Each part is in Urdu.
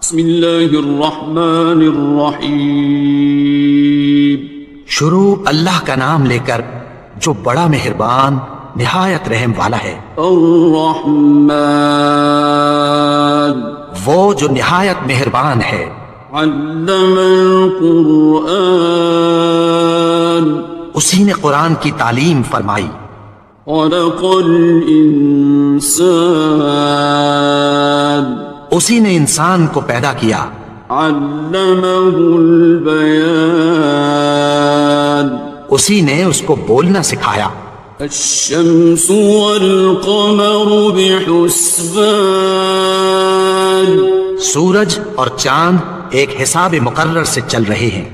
بسم اللہ الرحمن الرحیم. شروع اللہ کا نام لے کر جو بڑا مہربان نہایت رحم والا ہے. الرحمن وہ جو نہایت مہربان ہے. علم القرآن اسی نے قرآن کی تعلیم فرمائی. خلق الانسان اسی نے انسان کو پیدا کیا. علمہ البیان اسی نے اس کو بولنا سکھایا. الشمس والقمر بحسبان سورج اور چاند ایک حساب مقرر سے چل رہے ہیں.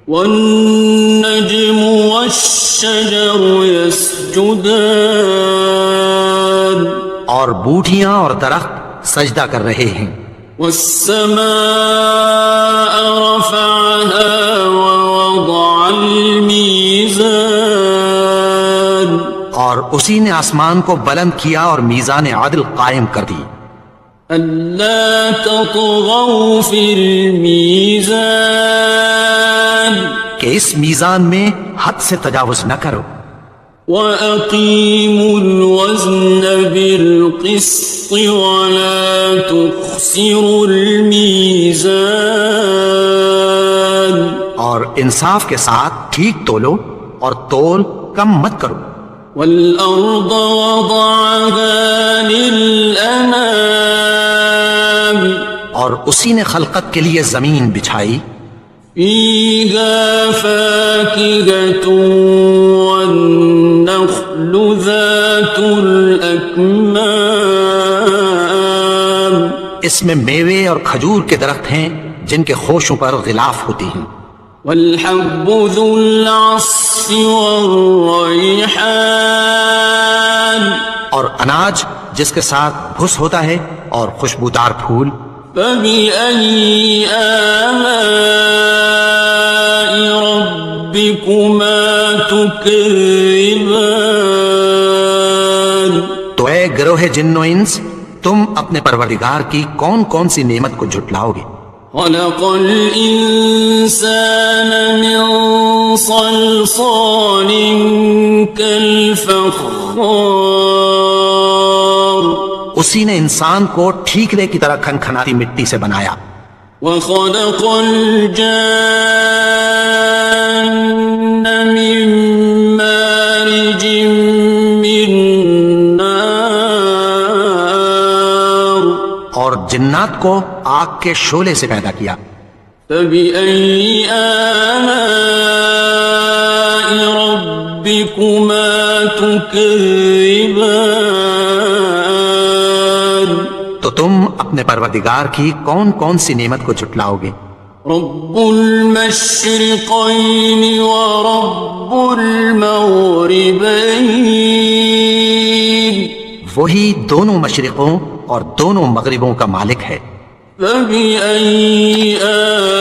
والنجم والشجر يسجدان اور بوٹیاں اور درخت سجدہ کر رہے ہیں. والسماء رفعها ووضع الميزان اور اسی نے آسمان کو بلند کیا اور میزان عدل قائم کر دی. ألا تطغوا في الميزان کہ اس میزان میں حد سے تجاوز نہ کرو. وَأَقِيمُوا الْوَزْنَ بِالْقِسْطِ وَلَا تُخْسِرُوا الْمِيزَانَ اور انصاف کے ساتھ ٹھیک تولو اور تول کم مت کرو. وَالْأَرْضَ وَضَعَهَا لِلْأَنَامِ اور اسی نے خلقت کے لیے زمین بچھائی. فِيهَا فَاكِهَةٌ وَالنَّخْلُ ذَاتُ الْأَكْمَامِ اس میں میوے اور کھجور کے درخت ہیں جن کے خوشوں پر غلاف ہوتی ہیں. وَالْحَبُّ ذُو الْعَصْفِ وَالرَّيْحَانِ اور اناج جس کے ساتھ بھس ہوتا ہے اور خوشبودار پھول. فَبِأَيِّ آلَاءِ رَبِّكُمَا تُكَذِّبَانِ تو اے گروہ جن و انس تم اپنے پروردگار کی کون کون سی نعمت کو جھٹلاؤ گے. خَلَقَ الْإِنسَانَ مِنْ صَلْصَالٍ كَالْفَخَّارِ اسی نے انسان کو ٹھیکرے کی طرح کھنکھناتی مٹی سے بنایا. وَخَلَقَ الْجَانَّ مِن مَّارِجٍ مِّن نَّارٍ اور جنات کو آگ کے شعلے سے پیدا کیا. فَبِأَيِّ آلَاءِ رَبِّكُمَا تُكَذِّبَانِ تو تم اپنے پروردگار کی کون کون سی نعمت کو جھٹلاؤ گے. رب المشرقین ورب المغربین وہی دونوں مشرقوں اور دونوں مغربوں کا مالک ہے. فَبِأَيِّ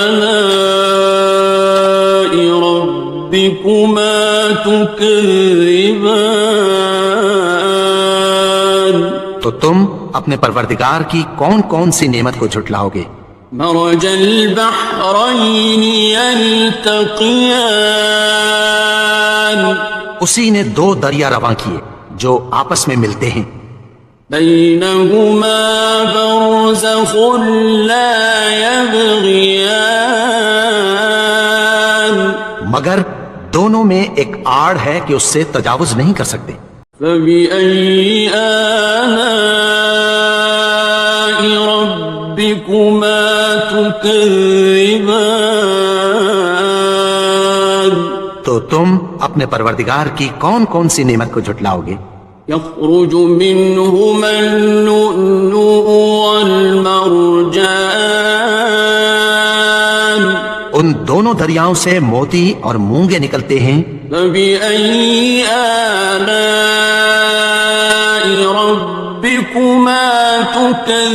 آلَاءِ رَبِّكُمَا تُكَذِّبَانِ تو تم اپنے پروردگار کی کون کون سی نعمت کو جھٹلاؤ گے. مرج البحرین یلتقیان اسی نے دو دریا رواں کیے جو آپس میں ملتے ہیں. بینہما برزخ لا یبغیان مگر دونوں میں ایک آڑ ہے کہ اس سے تجاوز نہیں کر سکتے. فَبِأَيِّ آلَاءِ رَبِّكُمَا تُكَذِّبَانِ تو تم اپنے پروردگار کی کون کون سی نعمت کو جھٹلاؤ گے. يخرج منهما اللؤلؤ والمرجان ان دونوں دریاؤں سے موتی اور مونگے نکلتے ہیں. فَبِأَيِّ آلَاءِ رَبِّكُمَا تُكَذِّبَانِ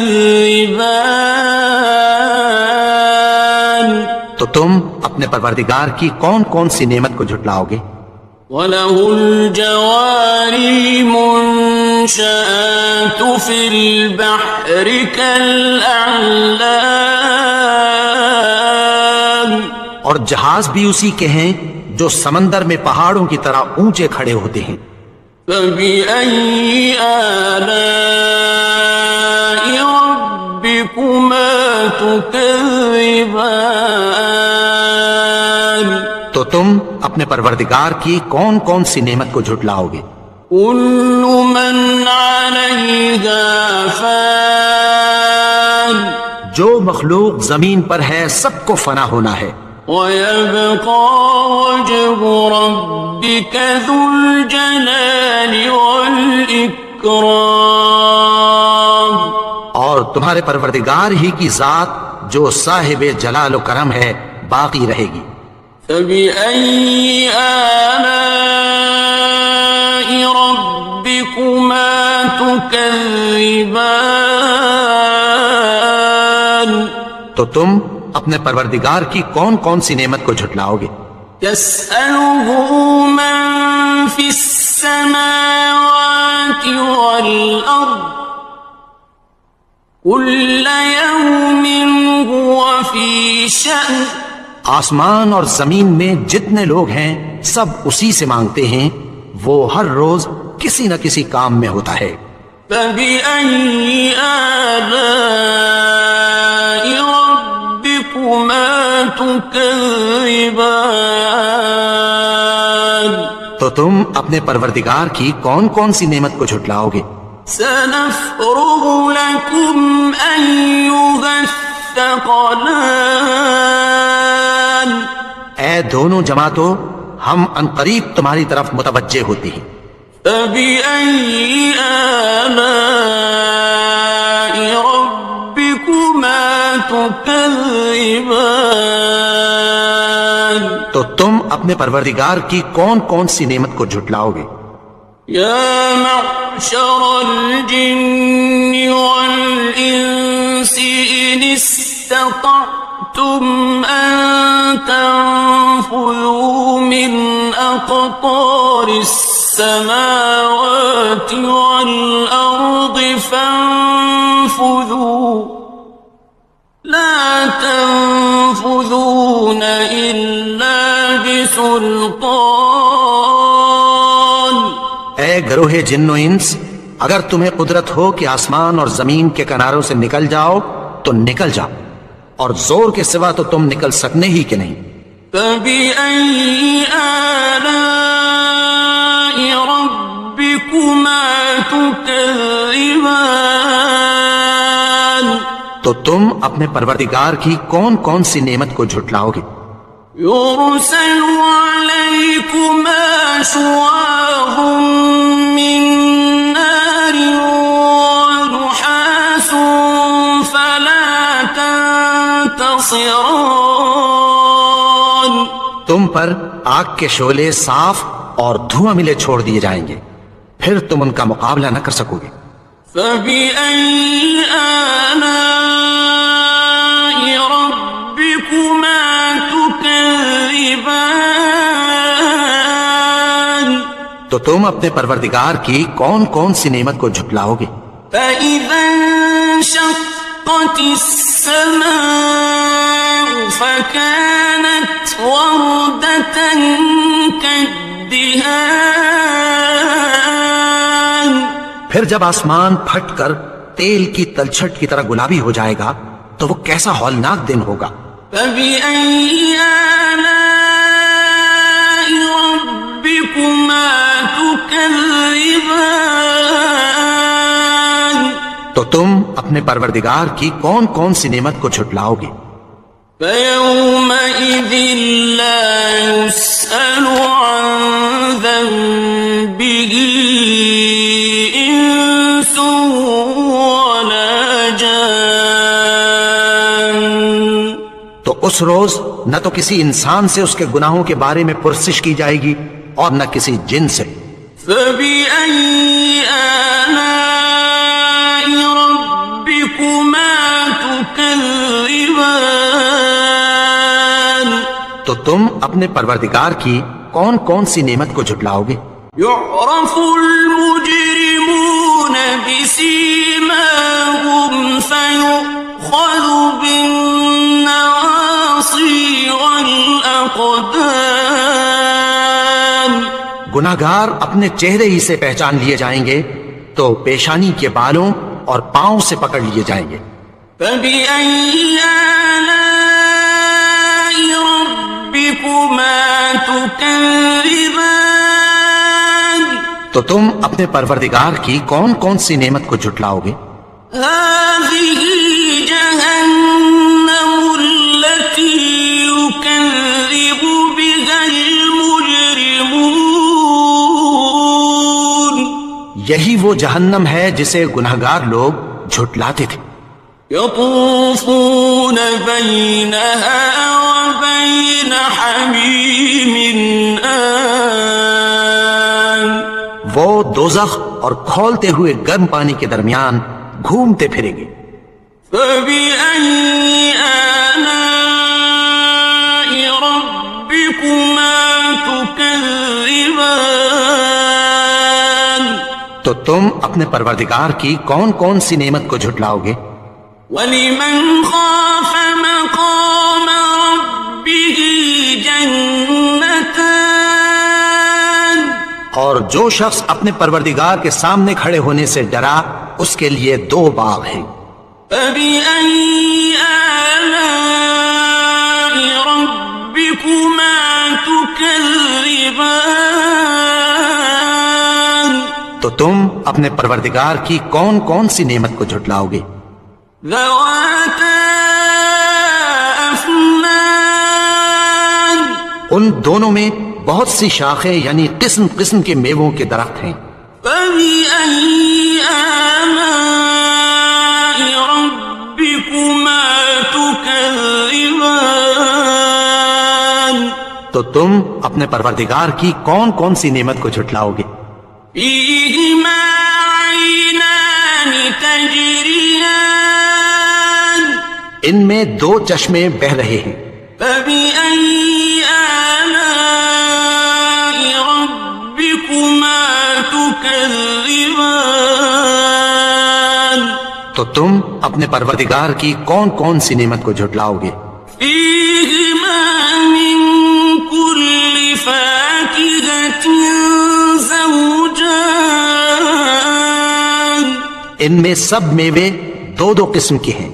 تو تم اپنے پروردگار کی کون کون سی نعمت کو جھٹلاؤ گے. وَلَهُ الْجَوَارِ الْمُنشَآتُ فِي الْبَحْرِ كَالْأَعْلَامِ اور جہاز بھی اسی کے ہیں جو سمندر میں پہاڑوں کی طرح اونچے کھڑے ہوتے ہیں۔ فبأي آلاء ربكما تكذبان تو تم اپنے پروردگار کی کون کون سی نعمت کو جھٹلاؤ گے؟ كل من عليها فان جو مخلوق زمین پر ہے سب کو فنا ہونا ہے، ويبقى وجه ربك ذو الجلال والإكرام اور تمہارے پروردگار ہی کی ذات جو صاحب جلال و کرم ہے باقی رہے گی۔ فبأي آلاء ربكما تكذبان تو تم اپنے پروردگار کی کون کون سی نعمت کو جھٹلاؤ گے؟ يسأله من في السماوات والأرض كل يوم هو في شأن آسمان اور زمین میں جتنے لوگ ہیں سب اسی سے مانگتے ہیں، وہ ہر روز کسی نہ کسی کام میں ہوتا ہے۔ فبأي آلاء ربكما تكذبان تو تم اپنے پروردگار کی کون کون سی نعمت کو جھٹلاؤ گے؟ سنفرغ لكم أيها الثقلان اے دونوں جماعتوں، ہم عنقریب تمہاری طرف متوجہ ہوتے ہیں۔ فبأي آلاء ربكما تكذبان تو تم اپنے پروردگار کی کون کون سی نعمت کو جھٹلاؤ گے؟ يا معشر الجن والإنس إن استطعتم أن تنفذوا من أقطار السماوات والأرض فانفذوا لا تنفذون إلا بسلطان اے گروہ جن و انس، اگر تمہیں قدرت ہو کہ آسمان اور زمین کے کناروں سے نکل جاؤ تو نکل جاؤ، اور زور کے سوا تو تم نکل سکنے ہی کہ نہیں۔ فبأي آلاء ربكما تكذبان تو تم اپنے پروردگار کی کون کون سی نعمت کو جھٹلاؤ گے؟ يرسل عليكما شواظ من نار ونحاس فلا تنتصران تم پر آگ کے شعلے صاف اور دھواں ملے چھوڑ دیے جائیں گے، پھر تم ان کا مقابلہ نہ کر سکو گے۔ فبأي آلاء ربكما تكذبان تو تم اپنے پروردگار کی کون کون سی نعمت کو جھٹلاؤ گے؟ فإذا انشقت السماء فكانت وردة كالدهان پھر جب آسمان پھٹ کر تیل کی تلچھٹ کی طرح گلابی ہو جائے گا تو وہ کیسا ہولناک دن ہوگا۔ فبأي آلاء ربكما تكذبان تو تم اپنے پروردگار کی کون کون سی نعمت کو جھٹلاؤ گے؟ فيومئذ لا يسأل عن ذنبه إنس ولا جان تو اس روز نہ تو کسی انسان سے اس کے گناہوں کے بارے میں پرسش کی جائے گی اور نہ کسی جن سے۔ فبأي آلاء ربكما تكذبان تو تم اپنے پروردگار کی کون کون سی نعمت کو جھٹلاؤ گے؟ يعرف المجرمون بسيماهم فيؤخذ بالنواصي والأعناق گناہگار اپنے چہرے ہی سے پہچان لیے جائیں گے تو پیشانی کے بالوں اور پاؤں سے پکڑ لیے جائیں گے۔ فَبِأَيِّ آلَاءِ رَبِّكُمَا تُكَذِّبَانِ؟ تو تم اپنے پروردگار کی کون کون سی نعمت کو جھٹلاؤ گے؟ هَٰذِهِ جَهَنَّمُ الَّتِي يُكَذِّبُ بِهَا الْمُجْرِمُونَ۔ یہی وہ جہنم ہے جسے گناہگار لوگ جھٹلاتے تھے۔ يَطُوفُونَ بَيْنَهَا وَبَيْنَ حَمِيمٍ آنٍ۔ وہ دوزخ اور کھولتے ہوئے گرم پانی کے درمیان گھومتے پھریں گے۔ فَبِأَيِّ آلَاءِ رَبِّكُمَا تُكَذِّبَانِ؟ تو تم اپنے پروردگار کی کون کون سی نعمت کو جھٹلاؤ گے؟ وَلِمَنْ خَافَ مَقَامَ رَبِّهِ جَنَّتَانِ۔ اور جو شخص اپنے پروردگار کے سامنے کھڑے ہونے سے ڈرا اس کے لیے 2 باغ ہیں۔ فَبِأَيِّ آلَاءِ رَبِّكُمَا تُكَذِّبَانِ؟ تو تم اپنے پروردگار کی کون کون سی نعمت کو جھٹلاؤ گے؟ ذَوَاتَا أَفْنَانٍ۔ ان دونوں میں بہت سی شاخیں یعنی قسم قسم کے میووں کے درخت ہیں۔ فَبِأَيِّ آلَاءِ رَبِّكُمَا تُكَذِّبَانِ؟ تو تم اپنے پروردگار کی کون کون سی نعمت کو جھٹلاؤ گے؟ فِيهِمَا عَيْنَانِ تَجْرِيَانِ۔ ان میں 2 چشمے بہہ رہے ہیں۔ فَبِأَيِّ آلَاءِ رَبِّكُمَا تُكَذِّبَانِ؟ تو تم اپنے پروردگار کی کون کون سی نعمت کو جھٹلاؤ گے؟ فِيهِمَا مِن كُلِّ فَاكِهَةٍ زَوْجَانِ۔ ان میں سب میوے 2 قسم کے ہیں۔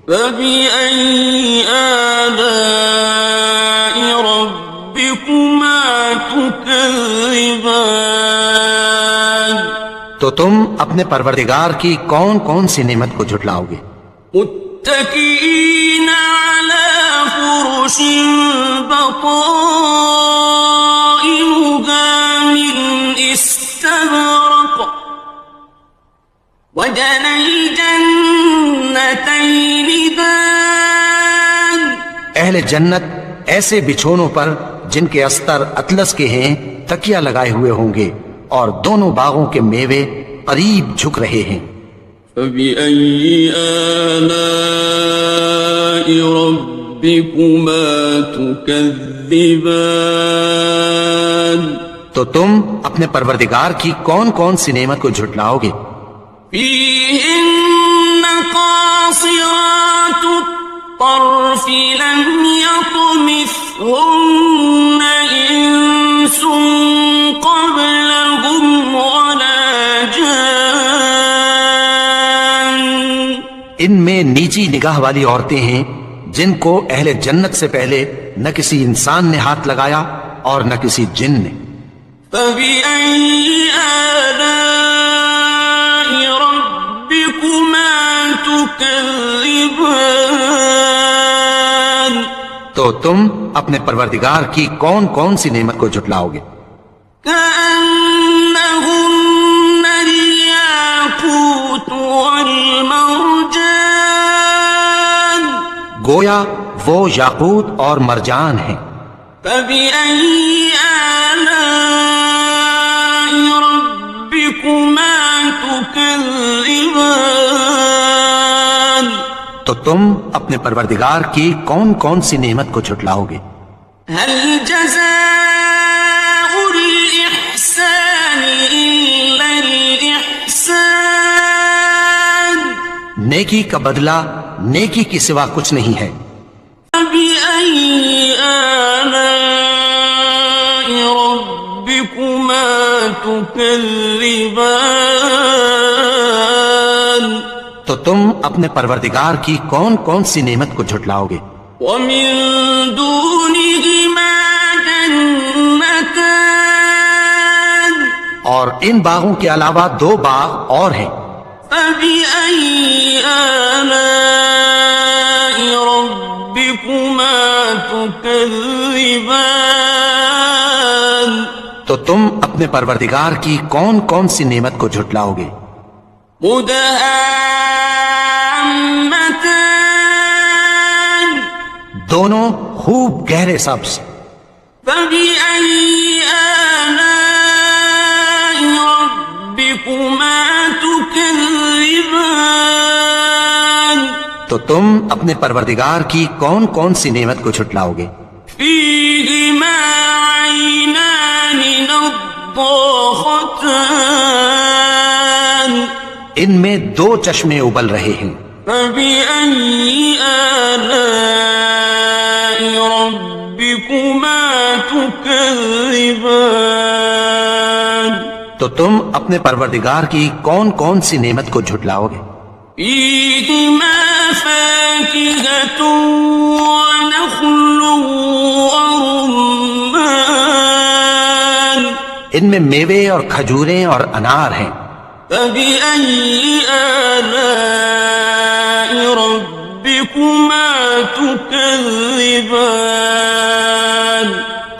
فَبِأَيِّ آلَاءِ رَبِّكُمَا تُكَذِّبَانِ؟ تو تم اپنے پروردگار کی کون کون سی نعمت کو جھٹلاؤ گے؟ مُتَّكِئِينَ عَلَى فُرُشٍ بَطَائِنُهَا مِنْ إِسْتَبْرَقٍ وَجَنَى الْجَنَّتَيْنِ دَانٍ۔ اہل جنت ایسے بچھونوں پر جن کے استر اطلس کے ہیں تکیہ لگائے ہوئے ہوں گے اور دونوں باغوں کے میوے قریب جھک رہے ہیں۔ فَبِأَيِّ آلَاءِ رَبِّكُمَا تُكَذِّبَانِ؟ تو تم اپنے پروردگار کی کون کون سی نعمت کو جھٹلاؤ گے؟ فِيهِنَّ قَاصِرَاتُ الطَّرْفِ لَمْ يَطْمِثْهُنَّ إِنسٌ قَبْلَهُمْ وَلَا جَانٌّ۔ ان میں نیچی نگاہ والی عورتیں ہیں جن کو اہل جنت سے پہلے نہ کسی انسان نے ہاتھ لگایا اور نہ کسی جن نے۔ فَبِأَيِّ آلَاءِ رَبِّكُمَا تُكَذِّبَانِ؟ تو تم اپنے پروردگار کی کون کون سی نعمت کو جھٹلاؤ گے؟ كَأَنَّهُنَّ الْيَاقُوتُ وَالْمَرْجَانُ۔ گویا وہ یاقوت اور مرجان ہیں۔ فَبِأَيِّ آلَاءِ رَبِّكُمَا تُكَذِّبَانِ؟ تو تم اپنے پروردگار کی کون کون سی نعمت کو جھٹلاؤ گے؟ هَلْ جَزَاءُ الْإِحْسَانِ إِلَّا الْإِحْسَانُ؟ نیکی کا بدلہ نیکی کی سوا کچھ نہیں ہے۔ فَبِأَيِّ آلَاءِ رَبِّكُمَا تكذبان تو تم اپنے پروردگار کی کون کون سی نعمت کو جھٹلاؤ گے؟ ومن دونهما جنتان اور ان باغوں کے علاوہ 2 باغ اور ہیں، فبأي آلاء ربكما تكذبان تو تم اپنے پروردگار کی کون کون سی نعمت کو جھٹلاؤ گے؟ مدهامتان دونوں خوب گہرے سبز۔ فبأي آلاء ربكما تكذبان تو تم اپنے پروردگار کی کون کون سی نعمت کو جھٹلاؤ گے؟ فيهما عينان نضاختان ان میں 2 چشمے ابل رہے ہیں، فبأي آلاء ربكما تكذبان تو تم اپنے پروردگار کی کون کون سی نعمت کو جھٹلاؤ گے؟ فيهما فاكهة ونخل ورمان ان میں میوے اور کھجوریں اور انار ہیں، فبأي آلاء ربكما تكذبان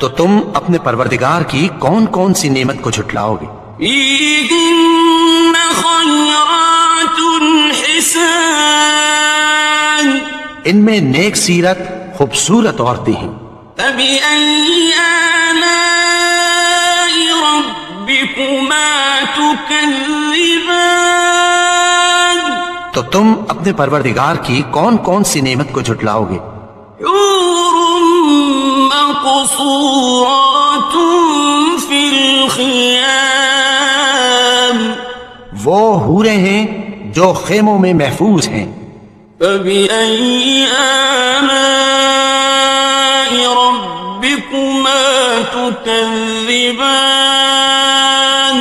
تو تم اپنے پروردگار کی کون کون سی نعمت کو جھٹلاؤ گے؟ فيهن خيرات حسان ان میں نیک سیرت خوبصورت عورتیں ہیں، فبأي آلاء ربكما تكذبان تو تم اپنے پروردگار کی کون کون سی نعمت کو جھٹلاؤ گے؟ حور مقصورات في الخيام وہ حوریں ہیں جو خیموں میں محفوظ ہیں، فبأي آلاء ربكما تكذبان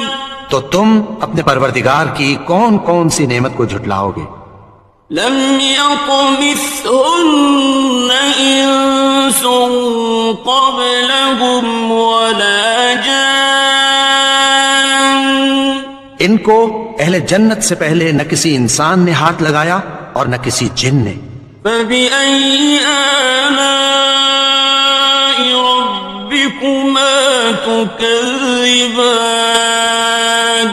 تو تم اپنے پروردگار کی کون کون سی نعمت کو جھٹلاؤ گے؟ لم يطمثهن إنس قبلهم ولا جان ان کو اہل جنت سے پہلے نہ کسی انسان نے ہاتھ لگایا اور نہ کسی جن نے، فبأي آلاء ربكما تكذبان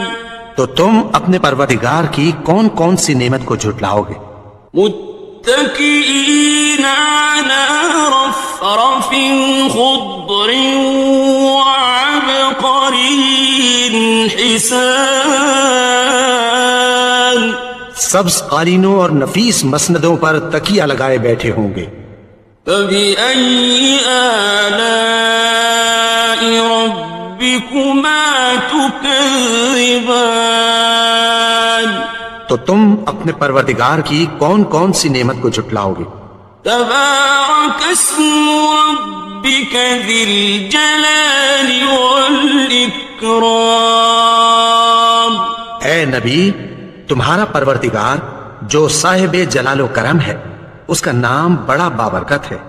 تو تم اپنے پروردگار کی کون کون سی نعمت کو جھٹلاؤ گے؟ متكئين على رفرف خضر وعبقري حسان سبز قالینوں اور نفیس مسندوں پر تکیہ لگائے بیٹھے ہوں گے، فبأي آلاء ربكما تكذبان تو تم اپنے پروردگار کی کون کون سی نعمت کو جھٹلاؤ گے؟ تبارك اسم ربك ذي الجلال والإكرام اے نبی، تمہارا پروردگار جو صاحب جلال و کرم ہے، اس کا نام بڑا بابرکت ہے۔